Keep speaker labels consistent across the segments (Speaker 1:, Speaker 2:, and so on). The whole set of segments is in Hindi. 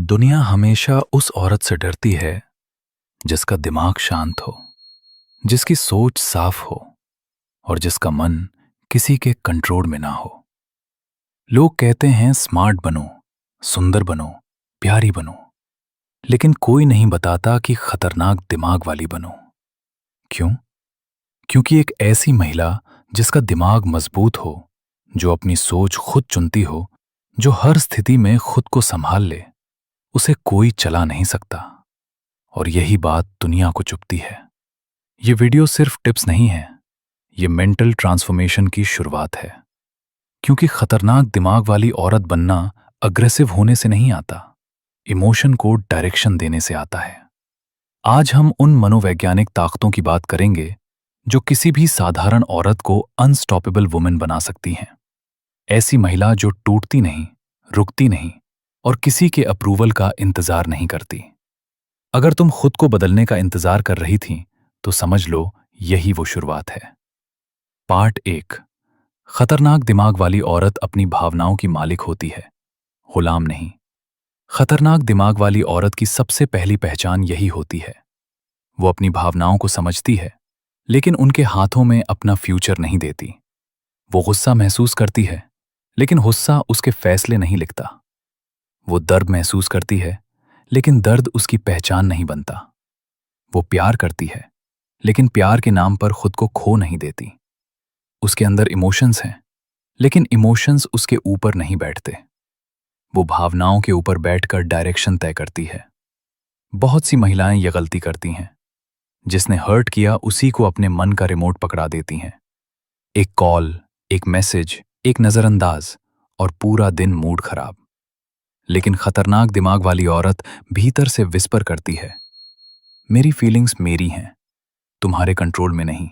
Speaker 1: दुनिया हमेशा उस औरत से डरती है जिसका दिमाग शांत हो, जिसकी सोच साफ हो और जिसका मन किसी के कंट्रोल में ना हो। लोग कहते हैं स्मार्ट बनो, सुंदर बनो, प्यारी बनो, लेकिन कोई नहीं बताता कि खतरनाक दिमाग वाली बनो। क्यों? क्योंकि एक ऐसी महिला जिसका दिमाग मजबूत हो, जो अपनी सोच खुद चुनती हो, जो हर स्थिति में खुद को संभाल ले, उसे कोई चला नहीं सकता। और यही बात दुनिया को चुभती है। ये वीडियो सिर्फ टिप्स नहीं है, ये मेंटल ट्रांसफॉर्मेशन की शुरुआत है। क्योंकि खतरनाक दिमाग वाली औरत बनना अग्रेसिव होने से नहीं आता, इमोशन को डायरेक्शन देने से आता है। आज हम उन मनोवैज्ञानिक ताकतों की बात करेंगे जो किसी भी साधारण औरत को अनस्टॉपेबल वुमेन बना सकती हैं। ऐसी महिला जो टूटती नहीं, रुकती नहीं और किसी के अप्रूवल का इंतजार नहीं करती। अगर तुम खुद को बदलने का इंतजार कर रही थी तो समझ लो यही वो शुरुआत है। पार्ट 1। खतरनाक दिमाग वाली औरत अपनी भावनाओं की मालिक होती है, गुलाम नहीं। खतरनाक दिमाग वाली औरत की सबसे पहली पहचान यही होती है। वो अपनी भावनाओं को समझती है, लेकिन उनके हाथों में अपना फ्यूचर नहीं देती। वो गुस्सा महसूस करती है, लेकिन गुस्सा उसके फैसले नहीं लिखता। वो दर्द महसूस करती है, लेकिन दर्द उसकी पहचान नहीं बनता। वो प्यार करती है, लेकिन प्यार के नाम पर खुद को खो नहीं देती। उसके अंदर इमोशंस हैं, लेकिन इमोशंस उसके ऊपर नहीं बैठते। वो भावनाओं के ऊपर बैठकर डायरेक्शन तय करती है। बहुत सी महिलाएं ये गलती करती हैं। जिसने हर्ट किया उसी को अपने मन का रिमोट पकड़ा देती हैं। एक कॉल, एक मैसेज, एक नजरअंदाज और पूरा दिन मूड खराब। लेकिन खतरनाक दिमाग वाली औरत भीतर से विस्पर करती है, मेरी फीलिंग्स मेरी हैं, तुम्हारे कंट्रोल में नहीं।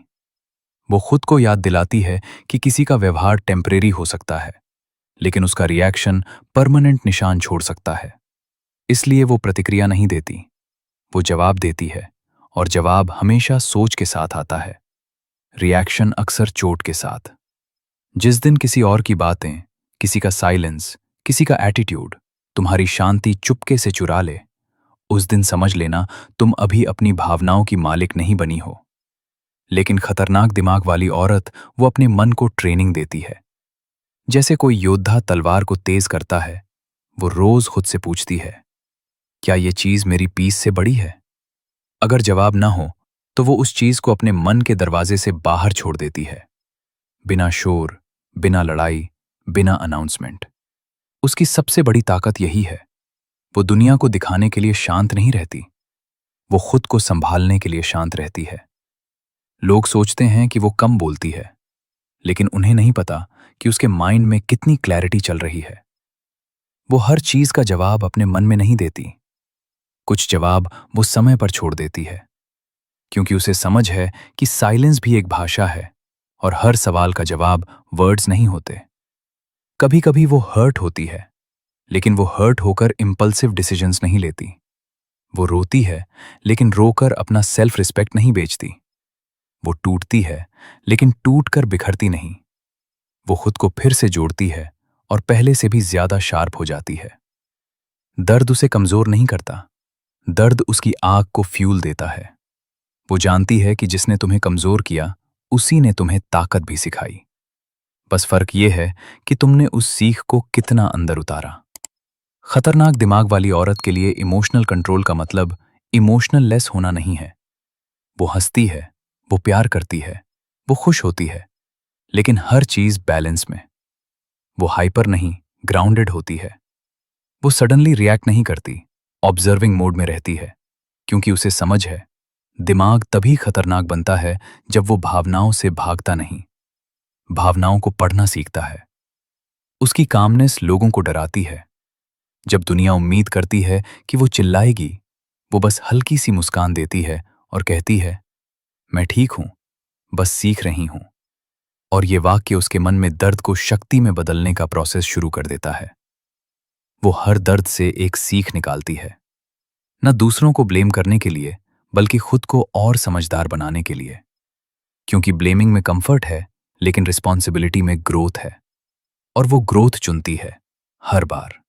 Speaker 1: वो खुद को याद दिलाती है कि किसी का व्यवहार टेम्परेरी हो सकता है, लेकिन उसका रिएक्शन परमानेंट निशान छोड़ सकता है। इसलिए वो प्रतिक्रिया नहीं देती, वो जवाब देती है, और जवाब हमेशा सोच के साथ आता है। रिएक्शन अक्सर चोट के साथ। जिस दिन किसी और की बातें, किसी का साइलेंस, किसी का एटीट्यूड तुम्हारी शांति चुपके से चुरा ले, उस दिन समझ लेना तुम अभी अपनी भावनाओं की मालिक नहीं बनी हो। लेकिन खतरनाक दिमाग वाली औरत वो अपने मन को ट्रेनिंग देती है। जैसे कोई योद्धा तलवार को तेज करता है, वो रोज खुद से पूछती है, क्या ये चीज मेरी पीस से बड़ी है? अगर जवाब ना हो तो वो उस चीज को अपने मन के दरवाजे से बाहर छोड़ देती है, बिना शोर, बिना लड़ाई, बिना अनाउंसमेंट। उसकी सबसे बड़ी ताकत यही है, वो दुनिया को दिखाने के लिए शांत नहीं रहती, वो खुद को संभालने के लिए शांत रहती है। लोग सोचते हैं कि वो कम बोलती है, लेकिन उन्हें नहीं पता कि उसके माइंड में कितनी क्लैरिटी चल रही है। वो हर चीज का जवाब अपने मन में नहीं देती, कुछ जवाब वो समय पर छोड़ देती है, क्योंकि उसे समझ है कि साइलेंस भी एक भाषा है और हर सवाल का जवाब वर्ड्स नहीं होते। कभी कभी वो हर्ट होती है, लेकिन वो हर्ट होकर इंपल्सिव डिसीजंस नहीं लेती। वो रोती है, लेकिन रोकर अपना सेल्फ रिस्पेक्ट नहीं बेचती। वो टूटती है, लेकिन टूट कर बिखरती नहीं। वो खुद को फिर से जोड़ती है और पहले से भी ज्यादा शार्प हो जाती है। दर्द उसे कमजोर नहीं करता, दर्द उसकी आग को फ्यूल देता है। वो जानती है कि जिसने तुम्हें कमजोर किया, उसी ने तुम्हें ताकत भी सिखाई। बस फर्क ये है कि तुमने उस सीख को कितना अंदर उतारा। खतरनाक दिमाग वाली औरत के लिए इमोशनल कंट्रोल का मतलब इमोशनल लेस होना नहीं है। वो हंसती है, वो प्यार करती है, वो खुश होती है, लेकिन हर चीज बैलेंस में। वो हाइपर नहीं, ग्राउंडेड होती है। वो सडनली रिएक्ट नहीं करती, ऑब्जर्विंग मोड में रहती है, क्योंकि उसे समझ है दिमाग तभी खतरनाक बनता है जब वो भावनाओं से भागता नहीं, भावनाओं को पढ़ना सीखता है। उसकी कामनेस लोगों को डराती है। जब दुनिया उम्मीद करती है कि वो चिल्लाएगी, वो बस हल्की सी मुस्कान देती है और कहती है, मैं ठीक हूं, बस सीख रही हूं। और ये वाक्य उसके मन में दर्द को शक्ति में बदलने का प्रोसेस शुरू कर देता है। वो हर दर्द से एक सीख निकालती है, न दूसरों को ब्लेम करने के लिए, बल्कि खुद को और समझदार बनाने के लिए। क्योंकि ब्लेमिंग में कंफर्ट है, लेकिन रिस्पॉन्सिबिलिटी में ग्रोथ है, और वो ग्रोथ चुनती है हर बार।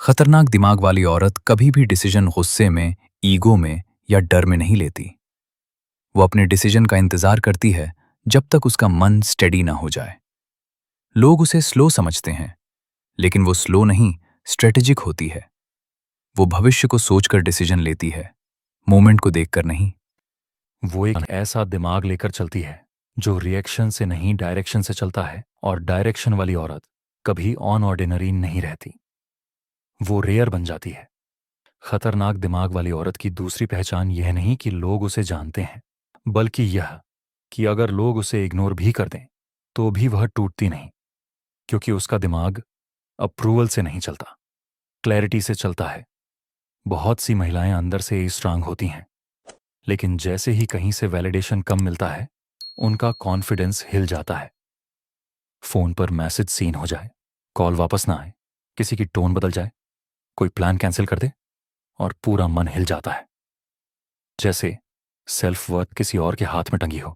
Speaker 1: खतरनाक दिमाग वाली औरत कभी भी डिसीजन गुस्से में, ईगो में या डर में नहीं लेती। वो अपने डिसीजन का इंतजार करती है जब तक उसका मन स्टेडी ना हो जाए। लोग उसे स्लो समझते हैं, लेकिन वो स्लो नहीं, स्ट्रेटेजिक होती है। वो भविष्य को सोचकर डिसीजन लेती है, मोमेंट को देखकर नहीं।
Speaker 2: वो एक ऐसा दिमाग लेकर चलती है जो रिएक्शन से नहीं डायरेक्शन से चलता है, और डायरेक्शन वाली औरत कभी ऑन ऑर्डिनरी नहीं रहती, वो रेयर बन जाती है। खतरनाक दिमाग वाली औरत की दूसरी पहचान यह नहीं कि लोग उसे जानते हैं, बल्कि यह कि अगर लोग उसे इग्नोर भी कर दें तो भी वह टूटती नहीं, क्योंकि उसका दिमाग अप्रूवल से नहीं चलता, क्लैरिटी से चलता है। बहुत सी महिलाएं अंदर से स्ट्रांग होती हैं, लेकिन जैसे ही कहीं से वैलिडेशन कम मिलता है, उनका कॉन्फिडेंस हिल जाता है। फोन पर मैसेज सीन हो जाए, कॉल वापस ना आए, किसी की टोन बदल जाए, कोई प्लान कैंसिल कर दे, और पूरा मन हिल जाता है, जैसे सेल्फ वर्थ किसी और के हाथ में टंगी हो।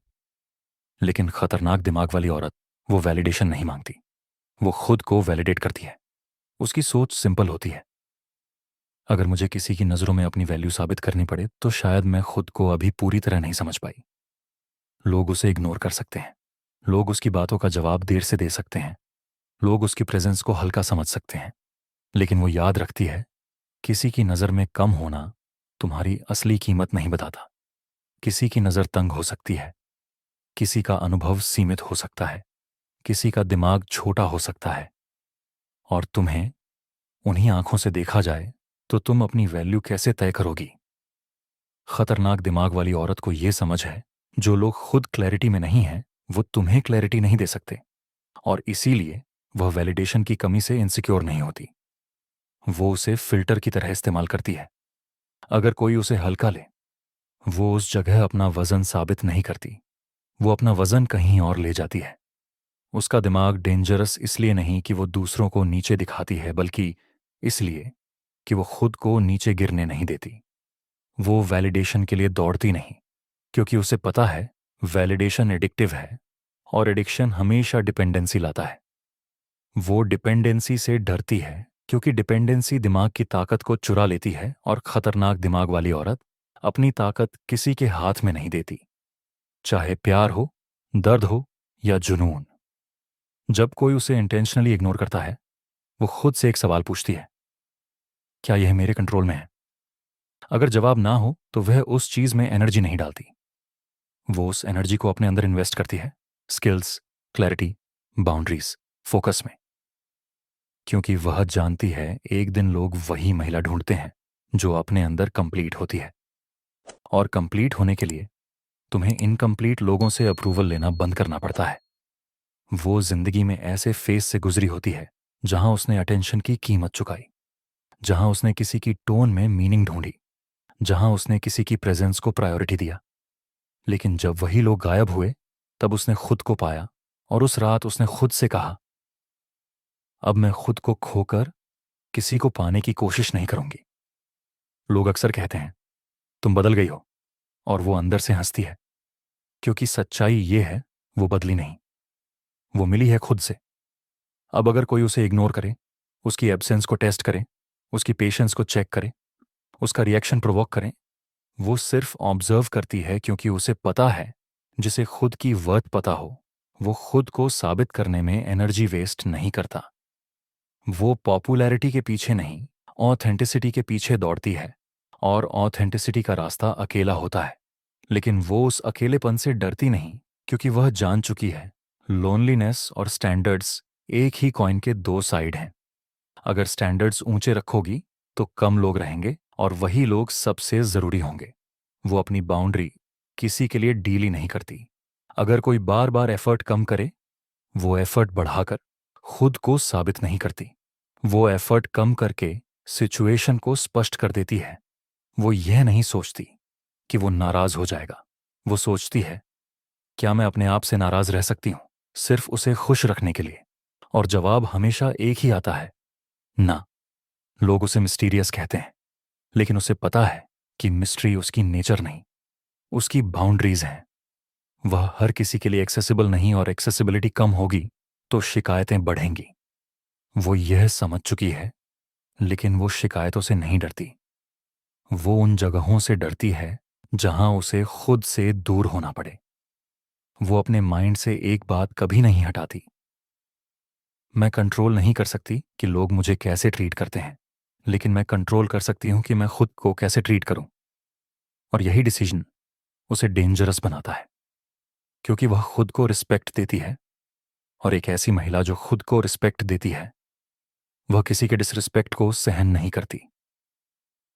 Speaker 2: लेकिन खतरनाक दिमाग वाली औरत वो वैलिडेशन नहीं मांगती, वो खुद को वैलिडेट करती है। उसकी सोच सिंपल होती है, अगर मुझे किसी की नज़रों में अपनी वैल्यू साबित करनी पड़े तो शायद मैं खुद को अभी पूरी तरह नहीं समझ पाई। लोग उसे इग्नोर कर सकते हैं, लोग उसकी बातों का जवाब देर से दे सकते हैं, लोग उसकी प्रेजेंस को हल्का समझ सकते हैं, लेकिन वो याद रखती है, किसी की नज़र में कम होना तुम्हारी असली कीमत नहीं बताता। किसी की नज़र तंग हो सकती है, किसी का अनुभव सीमित हो सकता है, किसी का दिमाग छोटा हो सकता है, और तुम्हें उन्हीं आंखों से देखा जाए तो तुम अपनी वैल्यू कैसे तय करोगी? खतरनाक दिमाग वाली औरत को यह समझ है, जो लोग खुद क्लैरिटी में नहीं हैं वो तुम्हें क्लैरिटी नहीं दे सकते, और इसीलिए वह वैलिडेशन की कमी से इनसिक्योर नहीं होती। वो उसे फिल्टर की तरह इस्तेमाल करती है। अगर कोई उसे हल्का ले, वो उस जगह अपना वजन साबित नहीं करती, वो अपना वजन कहीं और ले जाती है। उसका दिमाग डेंजरस इसलिए नहीं कि वो दूसरों को नीचे दिखाती है, बल्कि इसलिए कि वो खुद को नीचे गिरने नहीं देती। वो वैलिडेशन के लिए दौड़ती नहीं, क्योंकि उसे पता है वैलिडेशन एडिक्टिव है, और एडिक्शन हमेशा डिपेंडेंसी लाता है। वो डिपेंडेंसी से डरती है, क्योंकि डिपेंडेंसी दिमाग की ताकत को चुरा लेती है, और खतरनाक दिमाग वाली औरत अपनी ताकत किसी के हाथ में नहीं देती, चाहे प्यार हो, दर्द हो या जुनून। जब कोई उसे इंटेंशनली इग्नोर करता है, वो खुद से एक सवाल पूछती है, क्या यह मेरे कंट्रोल में है? अगर जवाब ना हो तो वह उस चीज में एनर्जी नहीं डालती, वो उस एनर्जी को अपने अंदर इन्वेस्ट करती है, स्किल्स, क्लैरिटी, बाउंड्रीज, फोकस में। क्योंकि वह जानती है एक दिन लोग वही महिला ढूंढते हैं जो अपने अंदर कंप्लीट होती है, और कंप्लीट होने के लिए तुम्हें इनकम्प्लीट लोगों से अप्रूवल लेना बंद करना पड़ता है। वो जिंदगी में ऐसे फेस से गुजरी होती है जहां उसने अटेंशन की कीमत चुकाई, जहां उसने किसी की टोन में मीनिंग ढूंढी, जहां उसने किसी की प्रेजेंस को प्रायोरिटी दिया। लेकिन जब वही लोग गायब हुए, तब उसने खुद को पाया, और उस रात उसने खुद से कहा, अब मैं खुद को खोकर किसी को पाने की कोशिश नहीं करूंगी। लोग अक्सर कहते हैं, तुम बदल गई हो, और वो अंदर से हंसती है, क्योंकि सच्चाई ये है, वो बदली नहीं, वो मिली है खुद से। अब अगर कोई उसे इग्नोर करे, उसकी एब्सेंस को टेस्ट करे, उसकी पेशेंस को चेक करे, उसका रिएक्शन प्रोवोक करे, वो सिर्फ ऑब्जर्व करती है, क्योंकि उसे पता है, जिसे खुद की वर्थ पता हो, वो खुद को साबित करने में एनर्जी वेस्ट नहीं करता। वो पॉपुलैरिटी के पीछे नहीं, ऑथेंटिसिटी के पीछे दौड़ती है, और ऑथेंटिसिटी का रास्ता अकेला होता है। लेकिन वो उस अकेलेपन से डरती नहीं, क्योंकि वह जान चुकी है, लोनलीनेस और स्टैंडर्ड्स एक ही कॉइन के दो साइड हैं। अगर स्टैंडर्ड्स ऊंचे रखोगी तो कम लोग रहेंगे, और वही लोग सबसे जरूरी होंगे। वो अपनी बाउंड्री किसी के लिए डील ही नहीं करती। अगर कोई बार बार एफर्ट कम करे, वो एफर्ट बढ़ाकर खुद को साबित नहीं करती। वो एफर्ट कम करके सिचुएशन को स्पष्ट कर देती है। वो यह नहीं सोचती कि वो नाराज हो जाएगा, वो सोचती है, क्या मैं अपने आप से नाराज रह सकती हूं, सिर्फ उसे खुश रखने के लिए? और जवाब हमेशा एक ही आता है, ना। लोग उसे मिस्टीरियस कहते हैं, लेकिन उसे पता है कि मिस्ट्री उसकी नेचर नहीं, उसकी बाउंड्रीज हैं। वह हर किसी के लिए एक्सेसिबल नहीं, और एक्सेसिबिलिटी कम होगी तो शिकायतें बढ़ेंगी। वो यह समझ चुकी है, लेकिन वो शिकायतों से नहीं डरती। वो उन जगहों से डरती है जहां उसे खुद से दूर होना पड़े। वो अपने माइंड से एक बात कभी नहीं हटाती। मैं कंट्रोल नहीं कर सकती कि लोग मुझे कैसे ट्रीट करते हैं, लेकिन मैं कंट्रोल कर सकती हूं कि मैं खुद को कैसे ट्रीट करूं। और यही डिसीजन उसे डेंजरस बनाता है, क्योंकि वह खुद को रिस्पेक्ट देती है। और एक ऐसी महिला जो खुद को रिस्पेक्ट देती है, वह किसी के डिसरिस्पेक्ट को सहन नहीं करती।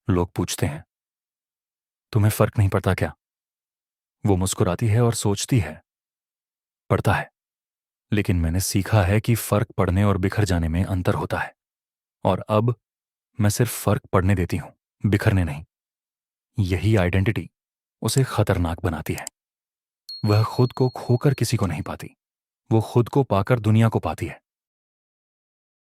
Speaker 2: लोग पूछते हैं, तुम्हें फर्क नहीं पड़ता क्या? वो मुस्कुराती है और सोचती है, पड़ता है, लेकिन मैंने सीखा है कि फर्क पड़ने और बिखर जाने में अंतर होता है। और अब मैं सिर्फ फर्क पड़ने देती हूं, बिखरने नहीं। यही आइडेंटिटी उसे खतरनाक बनाती है। वह खुद को खोकर किसी को नहीं पाती, वो खुद को पाकर दुनिया को पाती है।